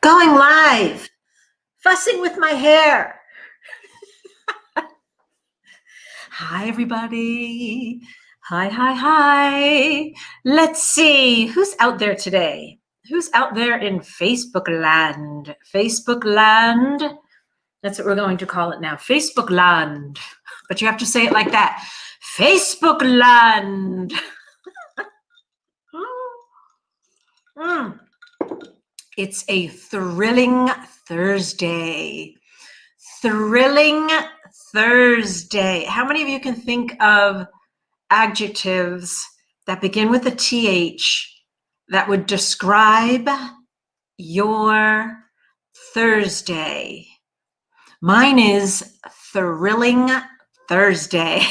Going live. Fussing with my hair. Hi, everybody. Hi. Let's see. Who's out there today? Who's out there in Facebook land? Facebook land. That's what we're going to call it now. Facebook land. But you have to say it like that. Facebook land. It's a thrilling Thursday. Thrilling Thursday. How many of you can think of adjectives that begin with a TH that would describe your Thursday? Mine is thrilling Thursday.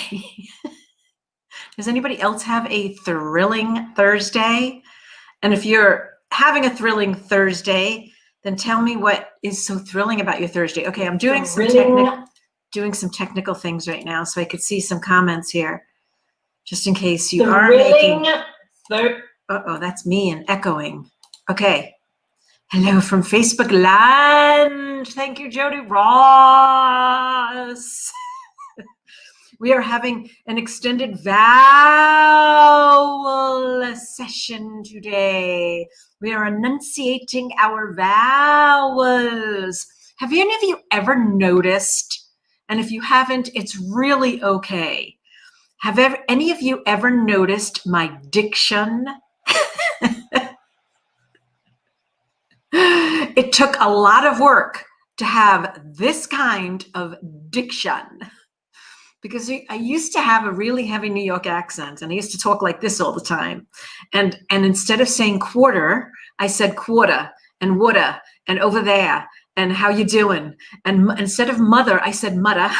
Does anybody else have a thrilling Thursday? And if you're having a thrilling Thursday, then tell me what is so thrilling about your Thursday. Okay, I'm doing some technical things right now, so I could see some comments here, just in case you are making. Uh-oh, that's me and echoing. Okay. Hello from Facebook land. Thank you, Jody Ross. We are having an extended vowel session today. We are enunciating our vowels. Have any of you ever noticed, and if you haven't, it's really okay. Have any of you ever noticed my diction? It took a lot of work to have this kind of diction. Because I used to have a really heavy New York accent, and I used to talk like this all the time. And instead of saying quarter, I said quarter and woulda and over there and how you doing. And instead of mother, I said mudda.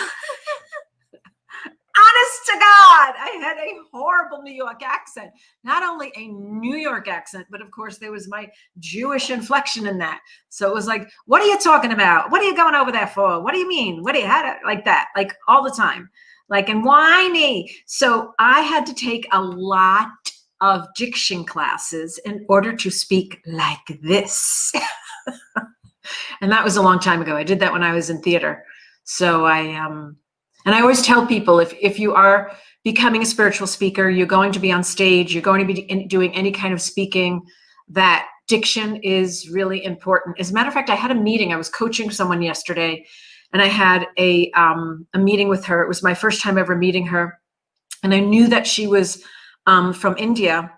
Honest to God, I had a horrible New York accent. Not only a New York accent, but of course there was my Jewish inflection in that. So it was like, what are you talking about? What are you going over there for? What do you mean? What do you had it like that? Like all the time. Like, and whiny. So I had to take a lot of diction classes in order to speak like this. And that was a long time ago. I did that when I was in theater. So and I always tell people, if you are becoming a spiritual speaker, you're going to be on stage, you're going to be doing any kind of speaking, that diction is really important. As a matter of fact, I had a meeting. I was coaching someone yesterday, and I had a meeting with her. It was my first time ever meeting her. And I knew that she was from India,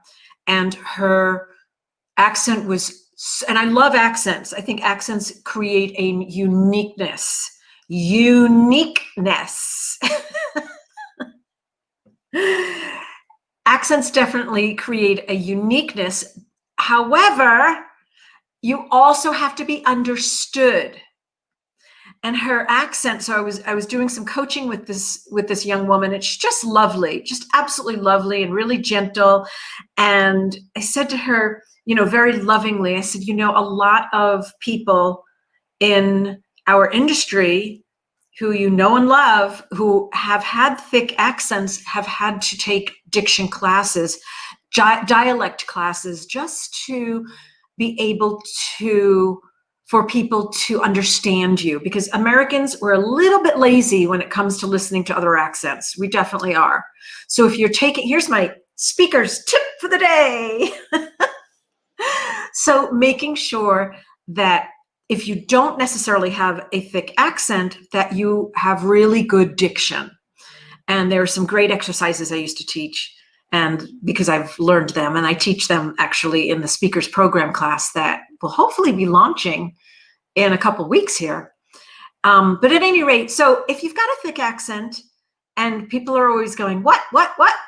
and her accent was, and I love accents. I think accents create a uniqueness. Accents definitely create a uniqueness. However, you also have to be understood. And her accent, so I was doing some coaching with this young woman, and she's just lovely, just absolutely lovely and really gentle. And I said to her, very lovingly, I said, a lot of people in our industry who you know and love, who have had thick accents, have had to take diction classes, dialect classes, just to be able to, for people to understand you. Because Americans, we're a little bit lazy when it comes to listening to other accents. We definitely are. So if you're here's my speaker's tip for the day. So making sure that if you don't necessarily have a thick accent, that you have really good diction. And there are some great exercises I used to teach, and because I've learned them, and I teach them actually in the speakers program class that will hopefully be launching in a couple weeks here. But at any rate, so if you've got a thick accent and people are always going, what?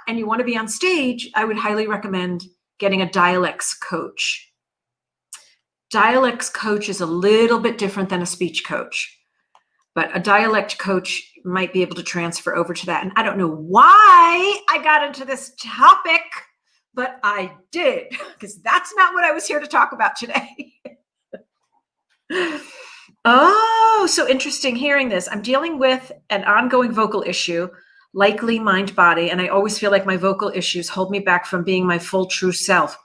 And you want to be on stage, I would highly recommend getting a dialects coach. Dialects coach is a little bit different than a speech coach, but a dialect coach might be able to transfer over to that. And I don't know why I got into this topic, but I did, because that's not what I was here to talk about today. Oh, so interesting hearing this. I'm dealing with an ongoing vocal issue, likely mind-body, and I always feel like my vocal issues hold me back from being my full true self.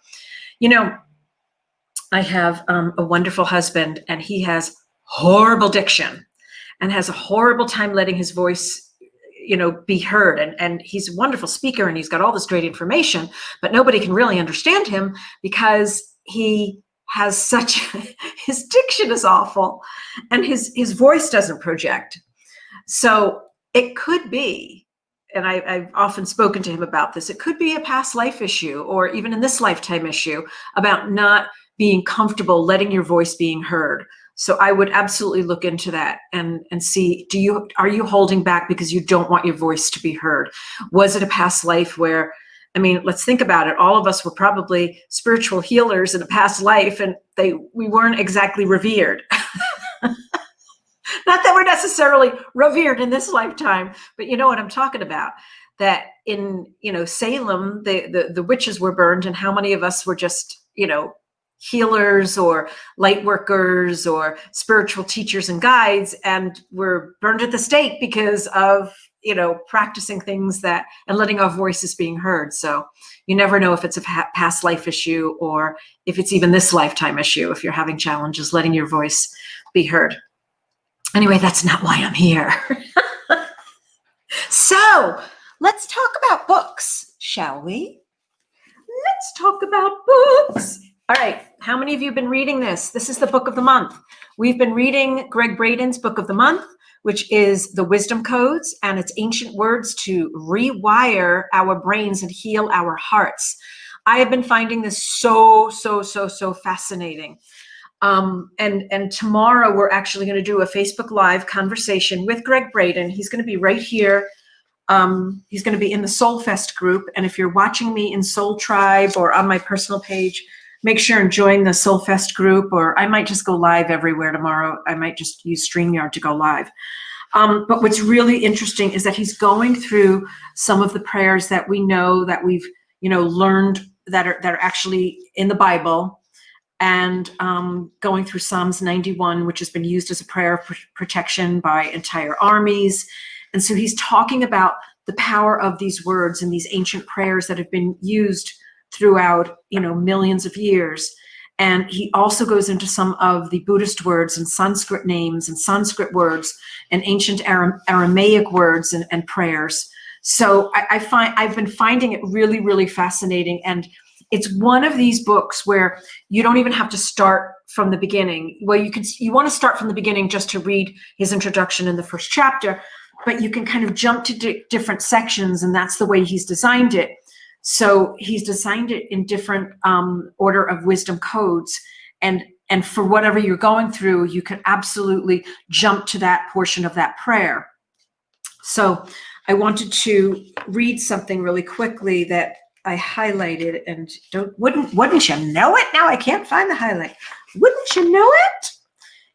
I have a wonderful husband, and he has horrible diction and has a horrible time letting his voice be heard, and he's a wonderful speaker, and he's got all this great information, but nobody can really understand him because he has such his diction is awful, and his voice doesn't project. So it could be, and I've often spoken to him about this, it could be a past life issue, or even in this lifetime issue, about not being comfortable letting your voice being heard. So I would absolutely look into that and see, are you holding back because you don't want your voice to be heard? Was it a past life where, I mean, let's think about it. All of us were probably spiritual healers in a past life, and we weren't exactly revered. Not that we're necessarily revered in this lifetime, but you know what I'm talking about. That in Salem, the witches were burned, and how many of us were just healers or light workers or spiritual teachers and guides, and were burned at the stake because of practicing things and letting our voices being heard. So you never know if it's a past life issue or if it's even this lifetime issue, if you're having challenges letting your voice be heard. Anyway, that's not why I'm here. So let's talk about books, shall we? Let's talk about books. All right, how many of you have been reading this? This is the book of the month. We've been reading Gregg Braden's book of the month, which is The Wisdom Codes, and it's ancient words to rewire our brains and heal our hearts. I have been finding this so fascinating. And tomorrow we're actually going to do a Facebook Live conversation with Gregg Braden. He's going to be right here. He's going to be in the Soul Fest group. And if you're watching me in Soul Tribe or on my personal page, make sure and join the Soul Fest group, or I might just go live everywhere tomorrow. I might just use StreamYard to go live. But what's really interesting is that he's going through some of the prayers that we know that we've, learned that are actually in the Bible, and going through Psalms 91, which has been used as a prayer of protection by entire armies. And so he's talking about the power of these words and these ancient prayers that have been used throughout, millions of years. And he also goes into some of the Buddhist words and Sanskrit names and Sanskrit words and ancient Aramaic words and prayers. So I've been finding it really, really fascinating. And it's one of these books where you don't even have to start from the beginning. Well, you want to start from the beginning just to read his introduction in the first chapter, but you can kind of jump to different sections, and that's the way he's designed it. So he's designed it in different order of wisdom codes, and for whatever you're going through, you can absolutely jump to that portion of that prayer. So I wanted to read something really quickly that I highlighted, and wouldn't you know it? Now I can't find the highlight. Wouldn't you know it?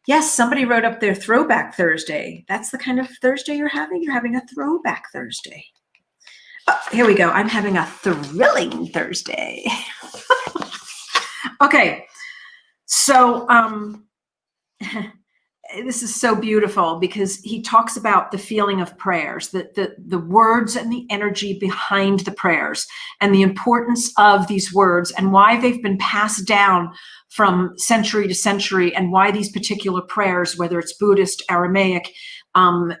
Yes, somebody wrote up their Throwback Thursday. That's the kind of Thursday you're having? You're having a Throwback Thursday. Oh, here we go. I'm having a thrilling Thursday. Okay, so this is so beautiful because he talks about the feeling of prayers, the words and the energy behind the prayers, and the importance of these words and why they've been passed down from century to century, and why these particular prayers, whether it's Buddhist, Aramaic,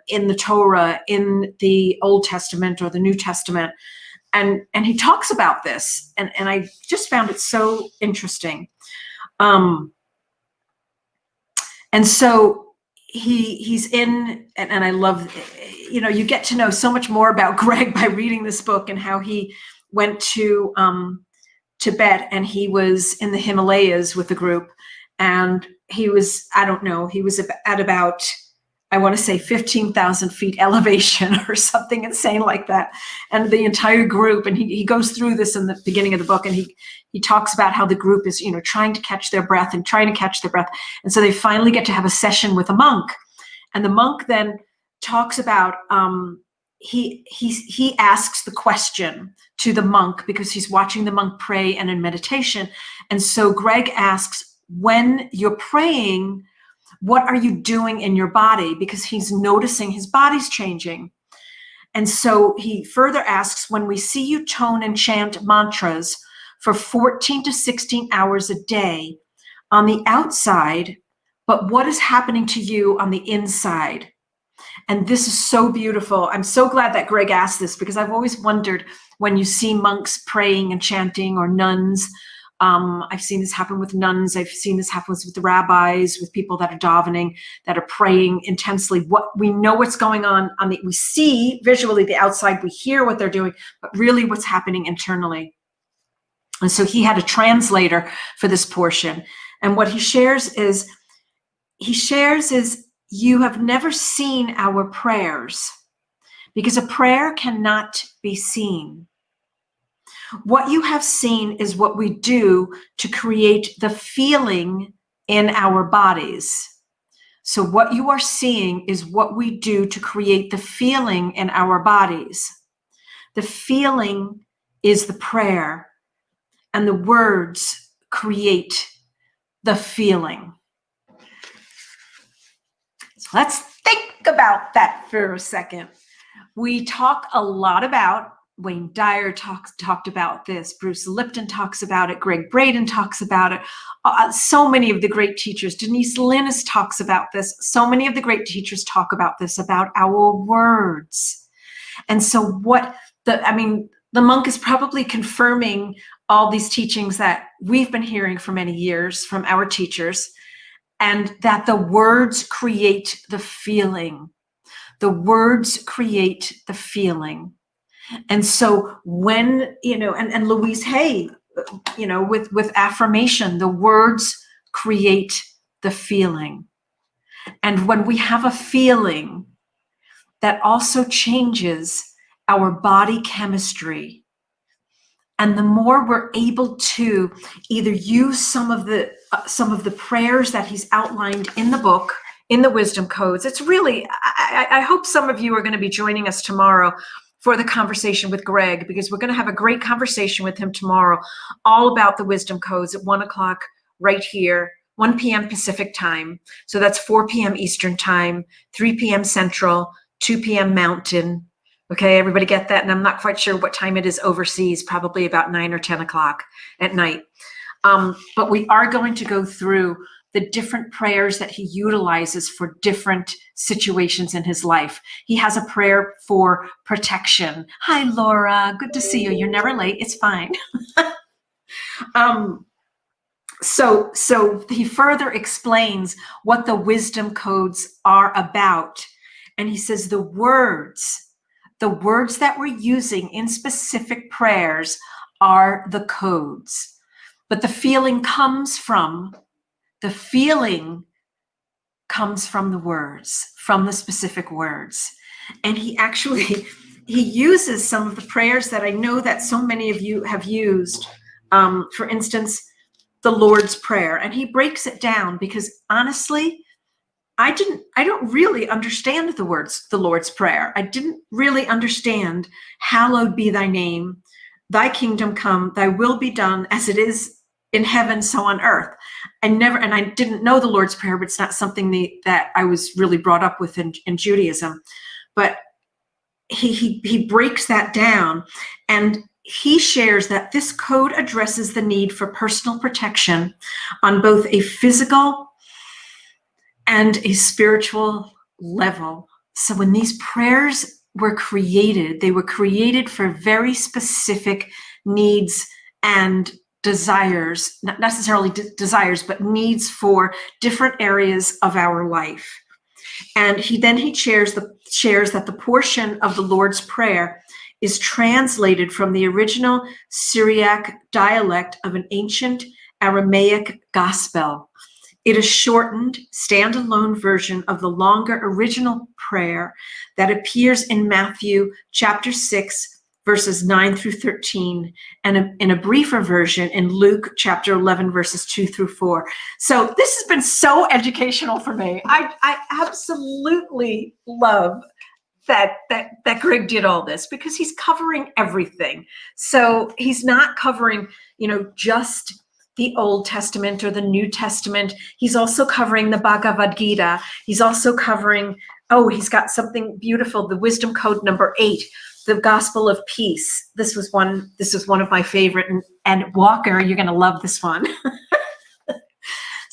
in the Torah, in the Old Testament or the New Testament. And he talks about this, and I just found it so interesting. And so he's in, and I love, you get to know so much more about Gregg by reading this book, and how he went to Tibet, and he was in the Himalayas with a group, and he was, he was at about, I want to say 15,000 feet elevation or something insane like that. And the entire group, and he goes through this in the beginning of the book, and he talks about how the group is, trying to catch their breath. And so they finally get to have a session with a monk. And the monk then talks about, he asks the question to the monk because he's watching the monk pray and in meditation. And so Gregg asks, when you're praying, what are you doing in your body? Because he's noticing his body's changing. And so he further asks, when we see you tone and chant mantras for 14 to 16 hours a day, on the outside, but what is happening to you on the inside? And this is so beautiful. I'm so glad that Greg asked this, because I've always wondered, when you see monks praying and chanting, or nuns, I've seen this happen with nuns. I've seen this happen with the rabbis, with people that are davening, that are praying intensely. What we know what's going on we see visually the outside, we hear what they're doing, but really what's happening internally. And so he had a translator for this portion. And what he shares is, you have never seen our prayers, because a prayer cannot be seen. What you have seen is what we do to create the feeling in our bodies. So what you are seeing is what we do to create the feeling in our bodies. The feeling is the prayer, and the words create the feeling. So let's think about that for a second. We talk a lot about, Wayne Dyer talked about this, Bruce Lipton talks about it, Greg Braden talks about it, so many of the great teachers, Denise Linus talks about this, so many of the great teachers talk about this, about our words. And so the monk is probably confirming all these teachings that we've been hearing for many years from our teachers, and that the words create the feeling. The words create the feeling. And so when, and Louise Hay, with affirmation, the words create the feeling. And when we have a feeling, that also changes our body chemistry. And the more we're able to either use some of the prayers that he's outlined in the book, in the wisdom codes. It's really, I hope some of you are going to be joining us tomorrow for the conversation with Greg, because we're going to have a great conversation with him tomorrow, all about the wisdom codes at 1 o'clock right here, 1 p.m. Pacific time. So that's 4 p.m. Eastern time, 3 p.m. Central, 2 p.m. Mountain. Okay, everybody get that? And I'm not quite sure what time it is overseas, probably about 9 or 10 o'clock at night. But we are going to go through the different prayers that he utilizes for different situations in his life. He has a prayer for protection. Hi, Laura. Good to see you. You're never late. It's fine. So he further explains what the wisdom codes are about. And he says the words that we're using in specific prayers are the codes. But the feeling comes from the words, from the specific words. And he uses some of the prayers that I know that so many of you have used. For instance, the Lord's Prayer. And he breaks it down because honestly, I don't really understand the words, the Lord's Prayer. I didn't really understand, hallowed be thy name, thy kingdom come, thy will be done as it is in heaven, so on earth. And I didn't know the Lord's Prayer, but it's not something that I was really brought up with in Judaism. But he breaks that down, and he shares that this code addresses the need for personal protection on both a physical and a spiritual level. So when these prayers were created, they were created for very specific needs and desires, not necessarily desires, but needs for different areas of our life. And he shares that the portion of the Lord's Prayer is translated from the original Syriac dialect of an ancient Aramaic gospel. It is shortened, standalone version of the longer original prayer that appears in Matthew chapter 6, verses 9 through 13, and in a briefer version in Luke chapter 11, verses 2 through 4. So this has been so educational for me. I absolutely love that Greg did all this, because he's covering everything. So he's not covering, just the Old Testament or the New Testament. He's also covering the Bhagavad Gita. He's also covering, he's got something beautiful, the wisdom code number 8, the Gospel of Peace. This is one of my favorite, and Walker, you're going to love this one.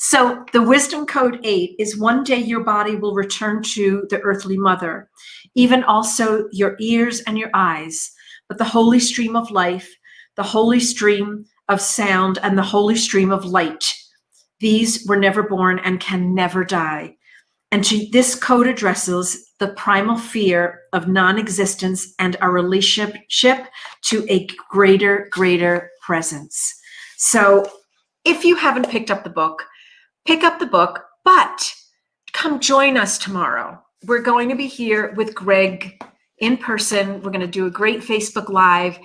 So the wisdom code 8 is one day your body will return to the earthly mother, even also your ears and your eyes, but the holy stream of life, the holy stream of sound, and the holy stream of light. These were never born and can never die. And this code addresses the primal fear of non-existence and our relationship to a greater presence. So if you haven't picked up the book, pick up the book, but come join us tomorrow. We're going to be here with Greg in person. We're going to do a great Facebook Live,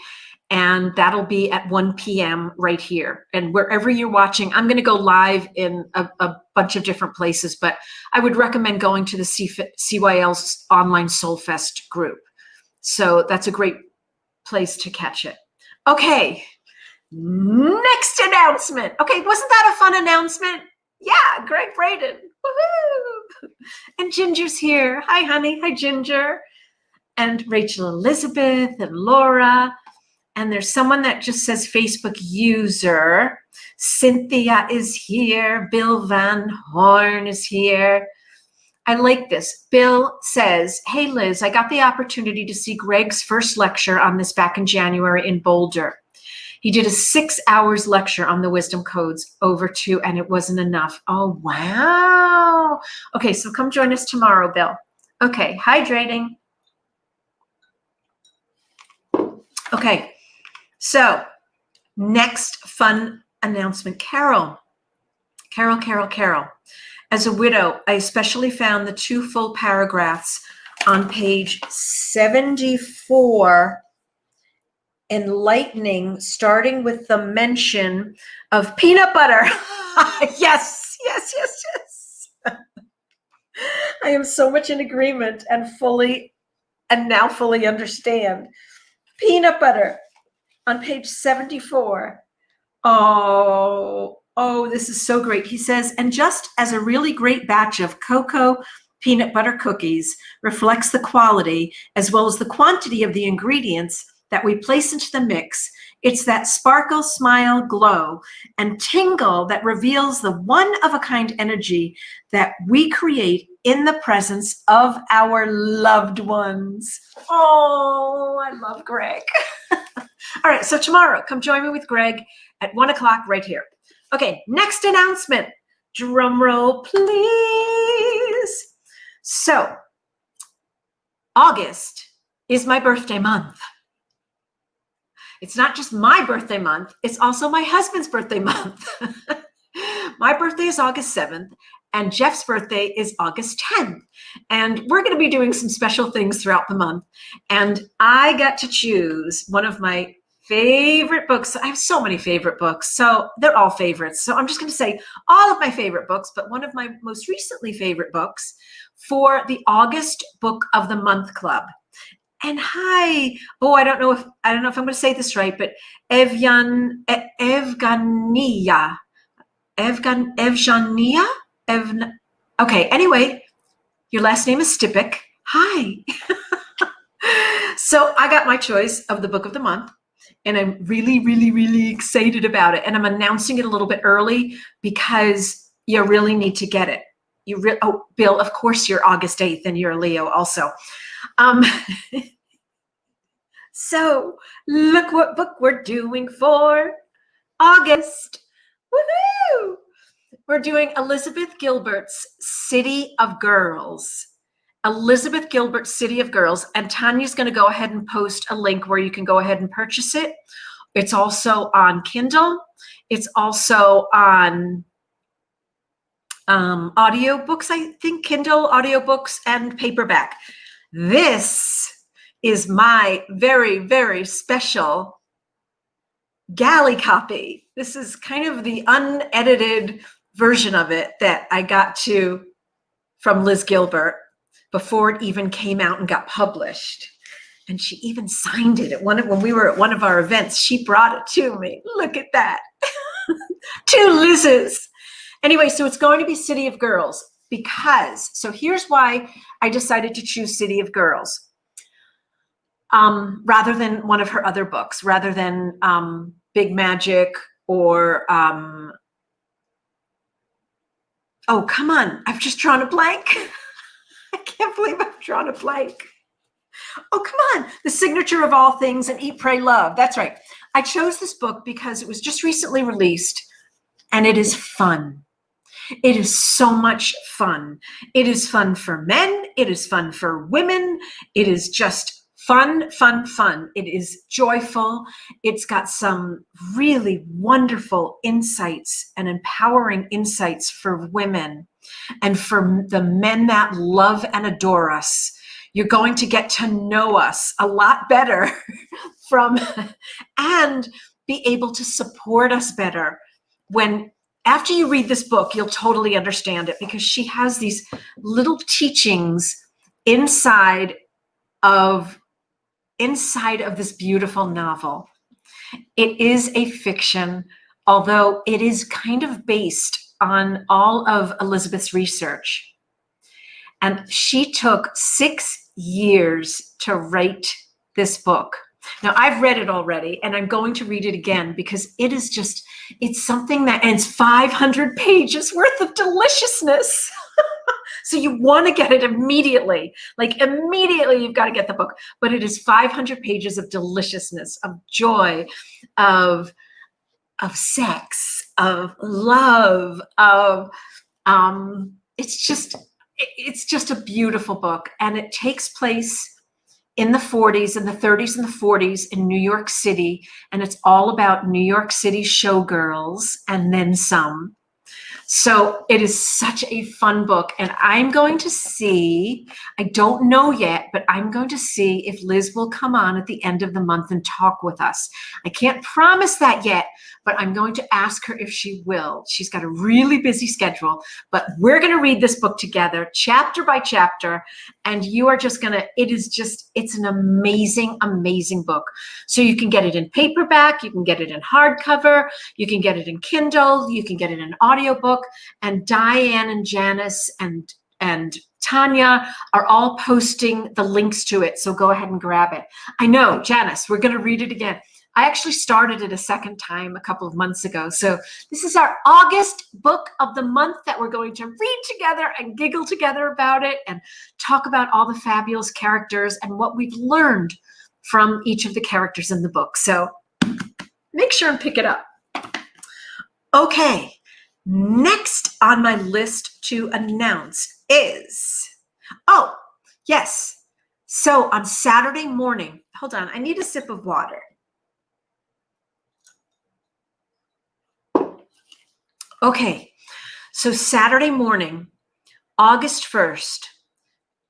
and that'll be at 1 p.m. right here. And wherever you're watching, I'm going to go live in a bunch of different places, but I would recommend going to the CYL's Online Soul Fest group. So that's a great place to catch it. Okay, next announcement. Okay, wasn't that a fun announcement? Yeah, Greg Braden. Woohoo! And Ginger's here. Hi, honey. Hi, Ginger. And Rachel Elizabeth and Laura. And there's someone that just says Facebook user. Cynthia is here. Bill Van Horn is here. I like this. Bill says, hey, Liz, I got the opportunity to see Greg's first lecture on this back in January in Boulder. He did a 6 hours lecture on the wisdom codes over 2, and it wasn't enough. Oh, wow. Okay, so come join us tomorrow, Bill. Okay, hydrating. Okay, so next fun announcement. Carol. As a widow, I especially found the 2 full paragraphs on page 74 enlightening, starting with the mention of peanut butter. Yes. I am so much in agreement and now fully understand. Peanut butter on page 74. Oh, this is so great. He says, and just as a really great batch of cocoa peanut butter cookies reflects the quality as well as the quantity of the ingredients that we place into the mix, it's that sparkle, smile, glow, and tingle that reveals the one-of-a-kind energy that we create in the presence of our loved ones. Oh, I love Greg. All right, so tomorrow, come join me with Greg at 1 o'clock right here. Okay, next announcement. Drum roll, please. So, August is my birthday month. It's not just my birthday month, it's also my husband's birthday month. My birthday is August 7th, and Jeff's birthday is August 10th. And we're going to be doing some special things throughout the month. And I got to choose one of my favorite books. I have so many favorite books, so they're all favorites. So I'm just going to say all of my favorite books, but one of my most recently favorite books for the August Book of the Month Club. And hi, I don't know if I'm going to say this right, but Evgenia. Okay, anyway, your last name is Stipik. Hi. So I got my choice of the book of the month, and I'm really excited about it. And I'm announcing it a little bit early because you really need to get it. Bill, of course you're August 8th and you're a Leo also. So look what book we're doing for August. Woohoo! We're doing Elizabeth Gilbert's City of Girls. Elizabeth Gilbert's City of Girls. And Tanya's going to go ahead and post a link where you can go ahead and purchase it. It's also on Kindle. It's also on audiobooks, I think, Kindle, audiobooks, and paperback. This is my very special galley copy. This is kind of the unedited version of it that I got from Liz Gilbert before it even came out and got published. And she even signed it when we were at one of our events. She brought it to me. Look at that. 2 Liz's. Anyway, so it's going to be City of Girls so here's why I decided to choose City of Girls. Rather than one of her other books, rather than Big Magic or Oh, come on. I've just drawn a blank. I can't believe I've drawn a blank. Oh, come on. The Signature of All Things and Eat, Pray, Love. That's right. I chose this book because it was just recently released and it is fun. It is so much fun. It is fun for men. It is fun for women. It is just fun, fun, fun. It is joyful. It's got some really wonderful insights and empowering insights for women and for the men that love and adore us. You're going to get to know us a lot better from and be able to support us better. When after you read this book, you'll totally understand it because she has these little teachings inside of this beautiful novel. It is a fiction, although it is kind of based on all of Elizabeth's research. And she took 6 years to write this book. Now, I've read it already, and I'm going to read it again because it is just, it's something that, and it's 500 pages worth of deliciousness. So you want to get it immediately. Like immediately, you've got to get the book. But it is 500 pages of deliciousness, of joy, of sex, of love, of it's just a beautiful book, and it takes place in the 40s and the 30s and the 40s in New York City, and it's all about New York City showgirls and then some. So it is such a fun book, and I'm going to see, I don't know yet, but I'm going to see if Liz will come on at the end of the month and talk with us. I can't promise that yet, but I'm going to ask her if she will. She's got a really busy schedule, but we're going to read this book together, chapter by chapter, and you are just going to, it's an amazing, amazing book. So you can get it in paperback, you can get it in hardcover, you can get it in Kindle, you can get it in audiobook, and Diane and Janice and Tanya are all posting the links to it, so go ahead and grab it. I know, Janice, we're going to read it again. I actually started it a second time a couple of months ago. So this is our August book of the month that we're going to read together and giggle together about it and talk about all the fabulous characters and what we've learned from each of the characters in the book. So make sure and pick it up. Okay, next on my list to announce is, oh, yes. So on Saturday morning, hold on, I need a sip of water. Okay, so Saturday morning, August 1st,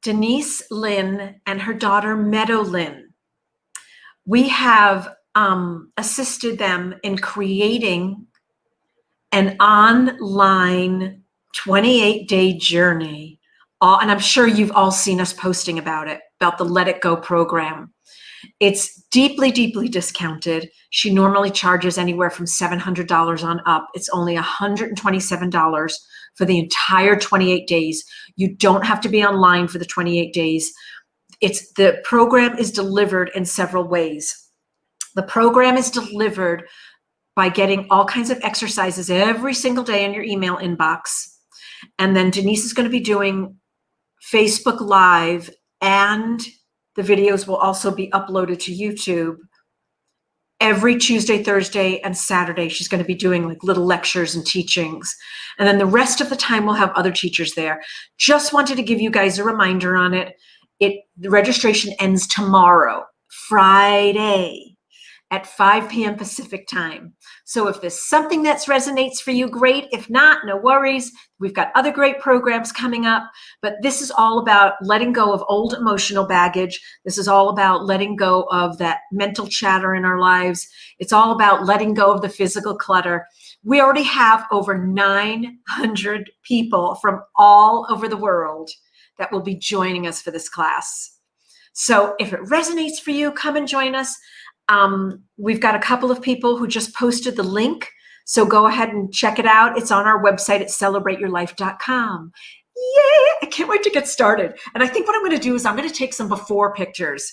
Denise Lynn and her daughter Meadow Lynn, we have assisted them in creating an online 28-day journey. And I'm sure you've all seen us posting about it, about the Let It Go program. It's deeply, deeply discounted. She normally charges anywhere from $700 on up. It's only $127 for the entire 28 days. You don't have to be online for the 28 days. The program is delivered in several ways. The program is delivered by getting all kinds of exercises every single day in your email inbox. And then Denise is going to be doing Facebook Live, and the videos will also be uploaded to YouTube every Tuesday, Thursday, and Saturday. She's going to be doing like little lectures and teachings. And then the rest of the time we'll have other teachers there. Just wanted to give you guys a reminder on it. The registration ends tomorrow, Friday, at 5 p.m. Pacific time. So if there's something that resonates for you, great. If not, no worries. We've got other great programs coming up, but this is all about letting go of old emotional baggage. This is all about letting go of that mental chatter in our lives. It's all about letting go of the physical clutter. We already have over 900 people from all over the world that will be joining us for this class. So if it resonates for you, come and join us. We've got a couple of people who just posted the link, so go ahead and check it out. It's on our website at celebrateyourlife.com. Yay! I can't wait to get started. And I think what I'm going to do is I'm going to take some before pictures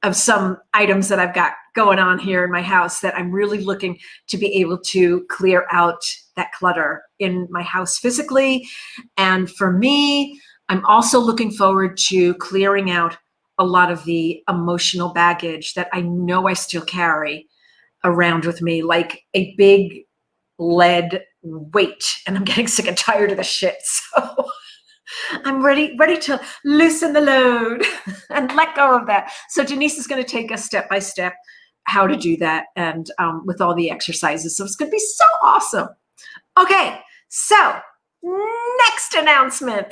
of some items that I've got going on here in my house that I'm really looking to be able to clear out that clutter in my house physically. And for me, I'm also looking forward to clearing out a lot of the emotional baggage that I know I still carry around with me, like a big lead weight, and I'm getting sick and tired of the shit. So I'm ready to loosen the load and let go of that. So Denise is going to take us step by step how to do that, and with all the exercises. So it's going to be so awesome. Okay, so next announcement.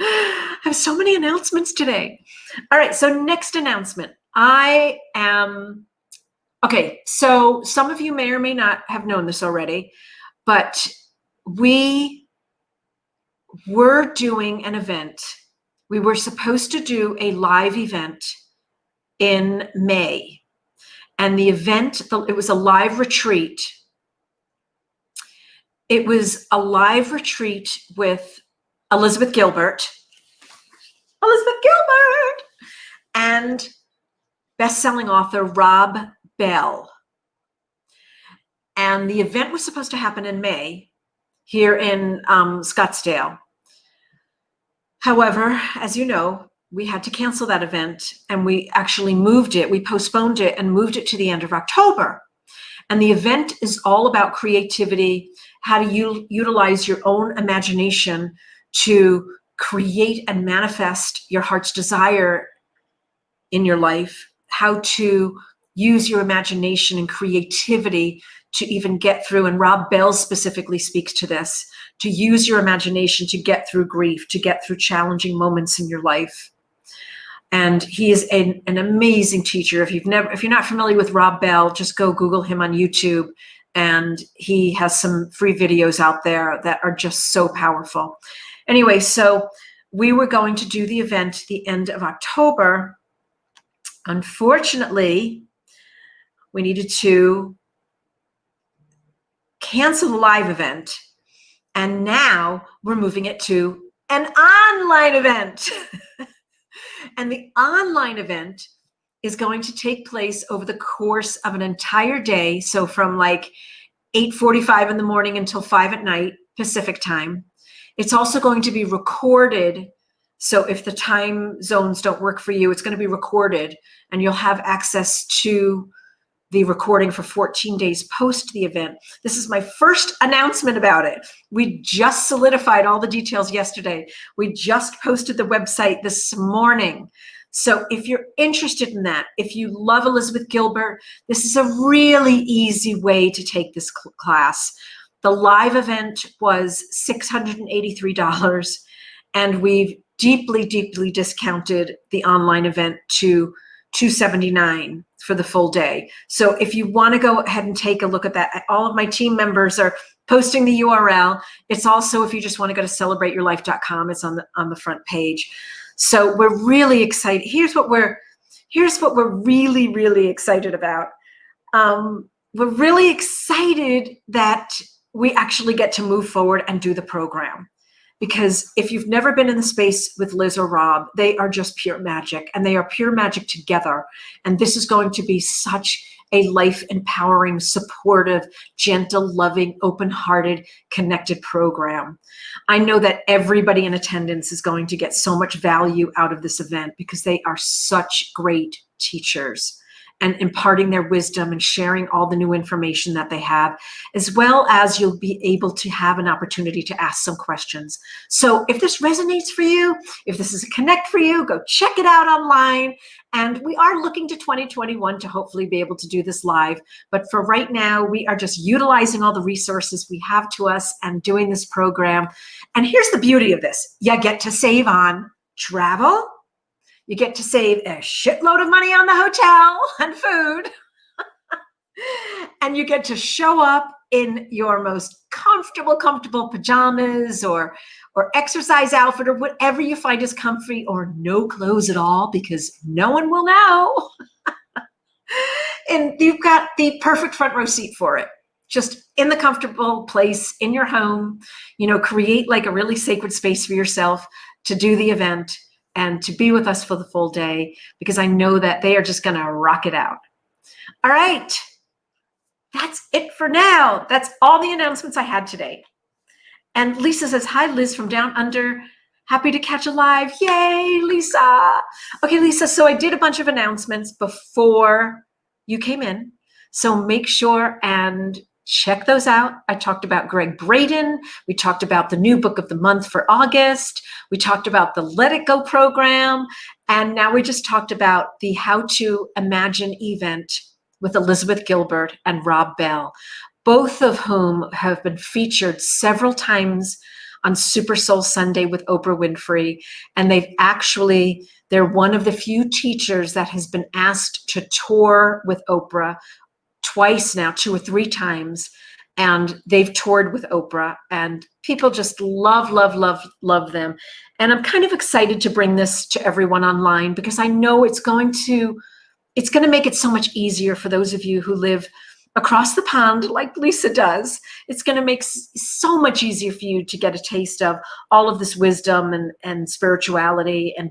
I have so many announcements today. All right, so next announcement. Okay, so some of you may or may not have known this already, but we were doing an event. We were supposed to do a live event in May. And the event, it was a live retreat. It was a live retreat with Elizabeth Gilbert, and best-selling author Rob Bell. And the event was supposed to happen in May here in Scottsdale. However, as you know, we had to cancel that event, and we actually moved it. We postponed it and moved it to the end of October. And the event is all about creativity, how to utilize your own imagination to create and manifest your heart's desire in your life, how to use your imagination and creativity to even get through, and Rob Bell specifically speaks to this, to use your imagination to get through grief, to get through challenging moments in your life. And he is an amazing teacher. If you're not familiar with Rob Bell, just go Google him on YouTube, and he has some free videos out there that are just so powerful. Anyway, so we were going to do the event the end of October. Unfortunately, we needed to cancel the live event, and now we're moving it to an online event. And the online event is going to take place over the course of an entire day. So from like 8:45 in the morning until 5 at night, Pacific time. It's also going to be recorded. So if the time zones don't work for you, it's going to be recorded, and you'll have access to the recording for 14 days post the event. This is my first announcement about it. We just solidified all the details yesterday. We just posted the website this morning. So if you're interested in that, if you love Elizabeth Gilbert, this is a really easy way to take this class. The live event was $683, and we've deeply, deeply discounted the online event to $279 for the full day. So if you want to go ahead and take a look at that, all of my team members are posting the URL. It's also, if you just want to go to celebrateyourlife.com, it's on the front page. So we're really excited. Here's what we're really, really excited about. We're really excited that we actually get to move forward and do the program. Because if you've never been in the space with Liz or Rob, they are just pure magic, and they are pure magic together. And this is going to be such a life-empowering, supportive, gentle, loving, open-hearted, connected program. I know that everybody in attendance is going to get so much value out of this event because they are such great teachers, and imparting their wisdom and sharing all the new information that they have, as well as you'll be able to have an opportunity to ask some questions. So if this resonates for you, if this is a connect for you, go check it out online. And we are looking to 2021 to hopefully be able to do this live. But for right now, we are just utilizing all the resources we have to us and doing this program. And here's the beauty of this. You get to save on travel. You get to save a shitload of money on the hotel and food. And you get to show up in your most comfortable pajamas or exercise outfit or whatever you find is comfy, or no clothes at all because no one will know. And you've got the perfect front row seat for it. Just in the comfortable place in your home, create like a really sacred space for yourself to do the event. and to be with us for the full day, because I know that they are just going to rock it out. All right. That's it for now. That's all the announcements I had today. And Lisa says, hi, Liz from Down Under. Happy to catch a live. Yay, Lisa. Okay, Lisa, so I did a bunch of announcements before you came in. So make sure and check those out. I talked about Gregg Braden. We talked about the new book of the month for August. We talked about the Let It Go program. And now we just talked about the How to Imagine event with Elizabeth Gilbert and Rob Bell, both of whom have been featured several times on Super Soul Sunday with Oprah Winfrey. And they're one of the few teachers that has been asked to tour with Oprah twice now, 2 or 3 times. And they've toured with Oprah, and people just love, love, love, love them. And I'm kind of excited to bring this to everyone online, because I know it's going to make it so much easier for those of you who live across the pond like Lisa does. It's going to make so much easier for you to get a taste of all of this wisdom and spirituality, and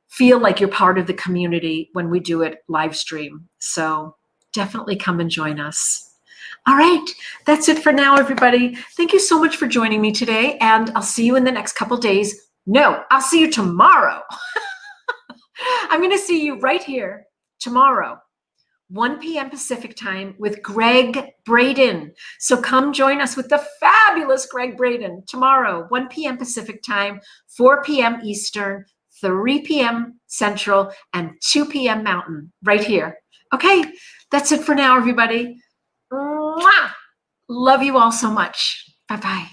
feel like you're part of the community when we do it live stream. So definitely come and join us. All right, that's it for now, everybody. Thank you so much for joining me today, and I'll see you in the next couple days. No, I'll see you tomorrow. I'm going to see you right here tomorrow, 1 p.m. Pacific time, with Gregg Braden. So come join us with the fabulous Gregg Braden tomorrow, 1 p.m. Pacific time, 4 p.m. Eastern, 3 p.m. Central, and 2 p.m. Mountain, right here. Okay, that's it for now, everybody. Mwah! Love you all so much. Bye-bye.